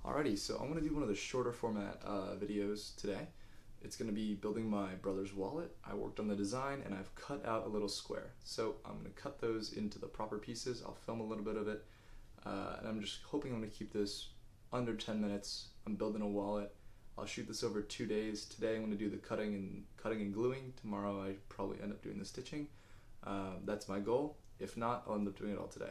Alrighty, so I'm going to do one of the shorter format videos today. It's going to be building my brother's wallet. I worked on the design and I've cut out a little square. So I'm going to cut those into the proper pieces. I'll film a little bit of it. And I'm just hoping I'm going to keep this under 10 minutes. I'm building a wallet. I'll shoot this over 2 days. Today I'm going to do the cutting and gluing. Tomorrow I probably end up doing the stitching. That's my goal. If not, I'll end up doing it all today.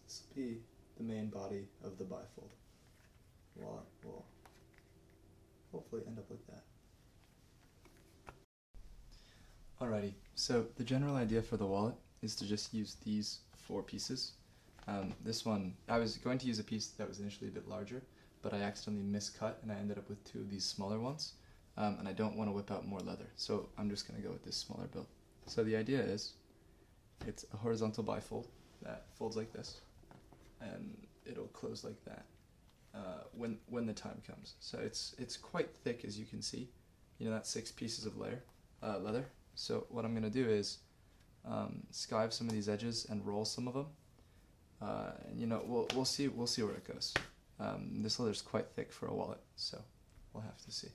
This will be the main body of the bifold. Wallet will hopefully end up like that. Alrighty, so the general idea for the wallet is to just use these 4 pieces. This one, I was going to use a piece that was initially a bit larger, but I accidentally miscut and I ended up with 2 of these smaller ones. And I don't want to whip out more leather, so I'm just going to go with this smaller build. So the idea is, it's a horizontal bifold that folds like this, and it'll close like that when the time comes. So it's quite thick, as you can see. You know, that's 6 pieces of leather. So what I'm going to do is skive some of these edges and roll some of them. And you know, we'll see where it goes. This leather's quite thick for a wallet, so we'll have to see.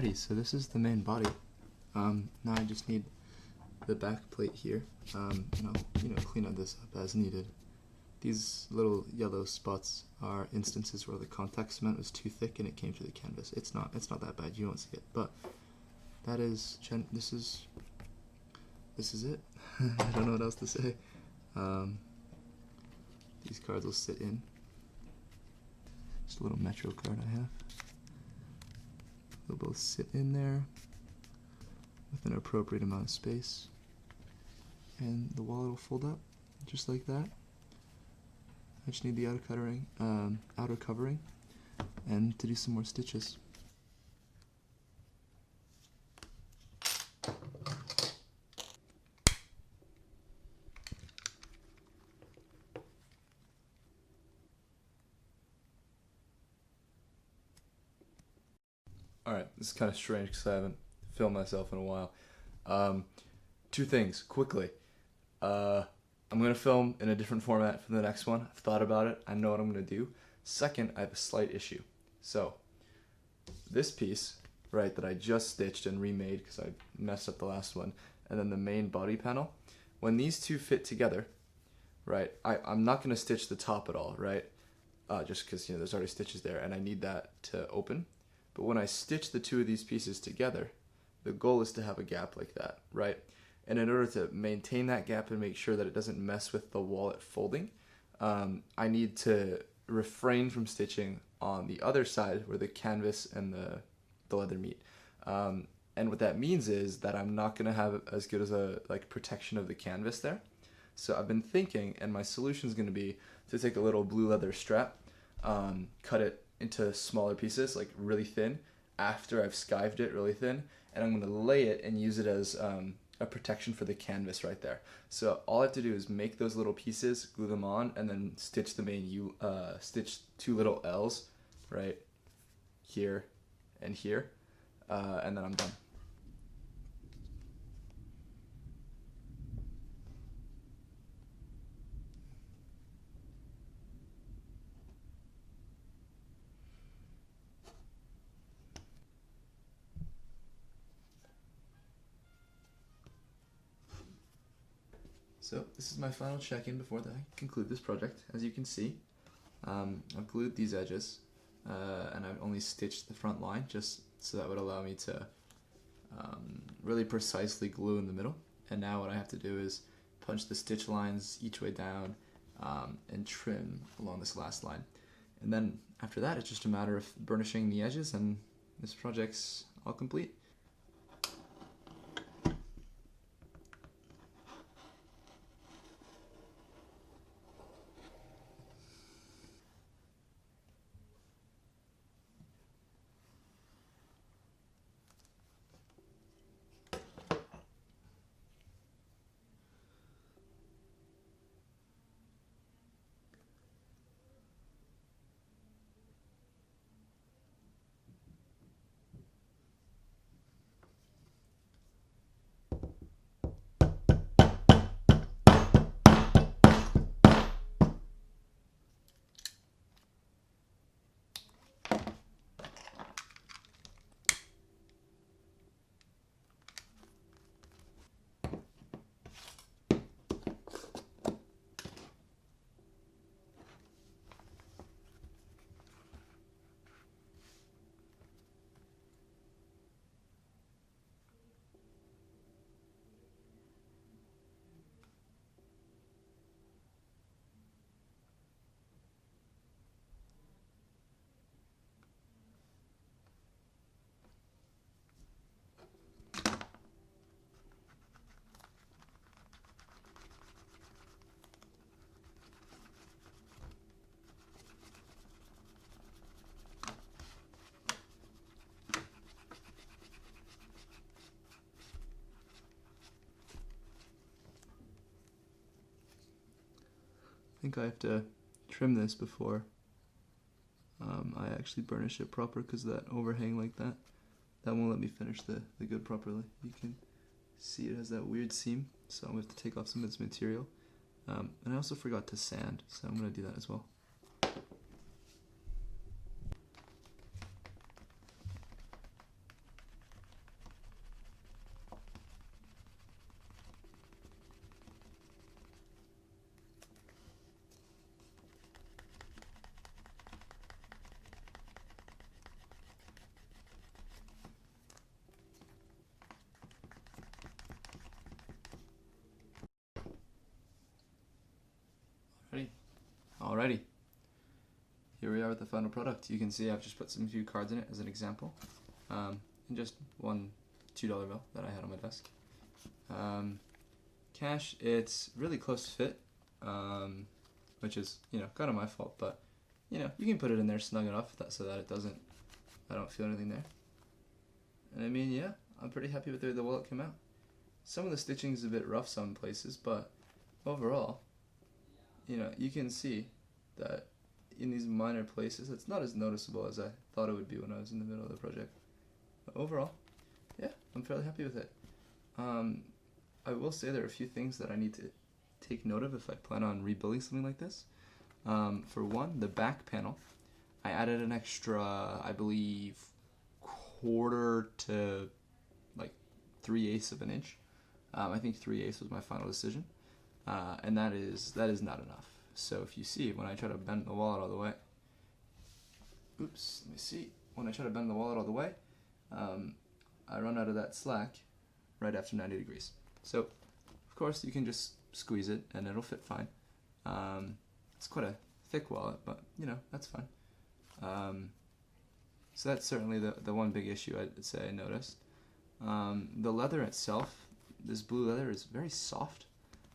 Alrighty, so this is the main body. Now I just need the back plate here, and I'll clean up this up as needed. These little yellow spots are instances where the contact cement was too thick and it came through the canvas. It's not that bad. You won't see it, but that is this is it. I don't know what else to say. These cards will sit in. Just a little Metro card I have. They'll both sit in there with an appropriate amount of space, and the wallet will fold up just like that. I just need the outer covering, and to do some more stitches. Alright, this is kind of strange because I haven't filmed myself in a while. Two things, quickly. I'm going to film in a different format for the next one. I've thought about it. I know what I'm going to do. Second, I have a slight issue. So, this piece, right, that I just stitched and remade because I messed up the last one, and then the main body panel, when these two fit together, right, I'm not going to stitch the top at all, right, just because, there's already stitches there, and I need that to open. But when I stitch the two of these pieces together, the goal is to have a gap like that, right? And in order to maintain that gap and make sure that it doesn't mess with the wallet folding, I need to refrain from stitching on the other side where the canvas and the leather meet. And what that means is that I'm not going to have as good as a protection of the canvas there. So I've been thinking, and my solution is going to be to take a little blue leather strap, cut it into smaller pieces, like really thin, after I've skived it really thin, and I'm going to lay it and use it as a protection for the canvas right there. So all I have to do is make those little pieces, glue them on, and then stitch the main stitch two little L's right here and here, and then I'm done. So this is my final check-in before I conclude this project. As you can see, I've glued these edges, and I've only stitched the front line just so that would allow me to really precisely glue in the middle. And now what I have to do is punch the stitch lines each way down and trim along this last line. And then after that, it's just a matter of burnishing the edges, and this project's all complete. I think I have to trim this before I actually burnish it proper, because that overhang like that won't let me finish the good properly. You can see it has that weird seam, so I'm going to have to take off some of this material. And I also forgot to sand, so I'm going to do that as well. Alrighty, here we are with the final product. You can see I've just put some few cards in it as an example, and just one $2 bill that I had on my desk. Cash, it's really close fit, which is, kind of my fault, but, you can put it in there snug enough so that I don't feel anything there. And I mean, yeah, I'm pretty happy with the way the wallet came out. Some of the stitching is a bit rough some places, but overall, you can see that in these minor places, it's not as noticeable as I thought it would be when I was in the middle of the project. But overall, yeah, I'm fairly happy with it. I will say there are a few things that I need to take note of if I plan on rebuilding something like this. For one, the back panel, I added an extra, I believe, 1/4 to like 3/8 of an inch. I think 3/8 was my final decision, and that is not enough. So if you see, when I try to bend the wallet all the way, when I try to bend the wallet all the way, I run out of that slack right after 90 degrees. So, of course, you can just squeeze it and it'll fit fine. It's quite a thick wallet, but, that's fine. So that's certainly the one big issue I'd say I noticed. The leather itself, this blue leather, is very soft,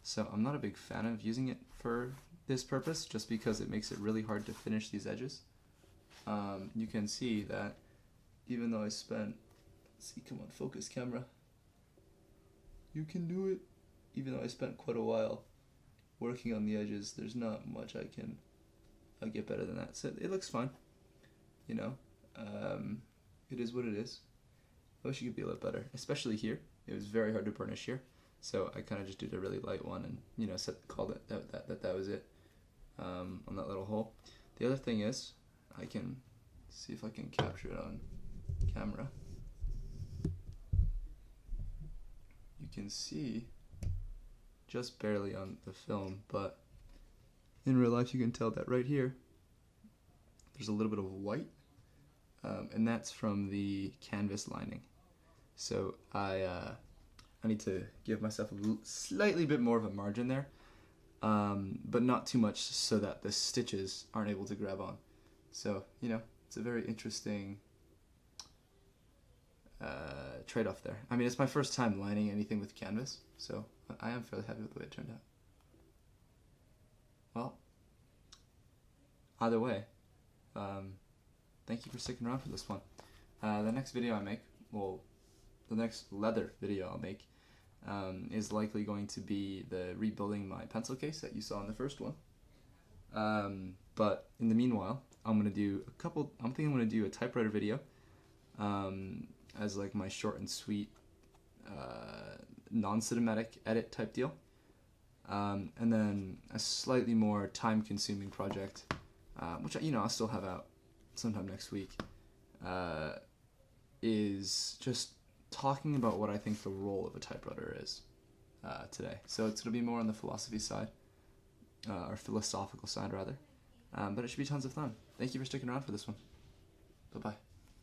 so I'm not a big fan of using it for this purpose, just because it makes it really hard to finish these edges. You can see that even though I spent, come on, focus camera. You can do it. Even though I spent quite a while working on the edges, there's not much I'll get better than that. So it looks fine. It is what it is. I wish it could be a lot better, especially here. It was very hard to burnish here, so I kind of just did a really light one and called it that was it on that little hole. The other thing is, I can see if I can capture it on camera. You can see just barely on the film, but in real life you can tell that right here there's a little bit of white, and that's from the canvas lining. So I need to give myself a slightly bit more of a margin there, but not too much so that the stitches aren't able to grab on. So, it's a very interesting trade-off there. I mean, it's my first time lining anything with canvas, so I am fairly happy with the way it turned out. Well, either way, thank you for sticking around for this one. The next video I make, the next leather video I'll make, is likely going to be the rebuilding my pencil case that you saw in the first one. But in the meanwhile, I'm thinking I'm gonna do a typewriter video, as like my short and sweet, non-cinematic edit type deal. And then a slightly more time-consuming project, which I'll still have out sometime next week, is just talking about what I think the role of a typewriter is today. So it's going to be more on the philosophy side, or philosophical side rather, but it should be tons of fun. Thank you for sticking around for this one. Bye-bye.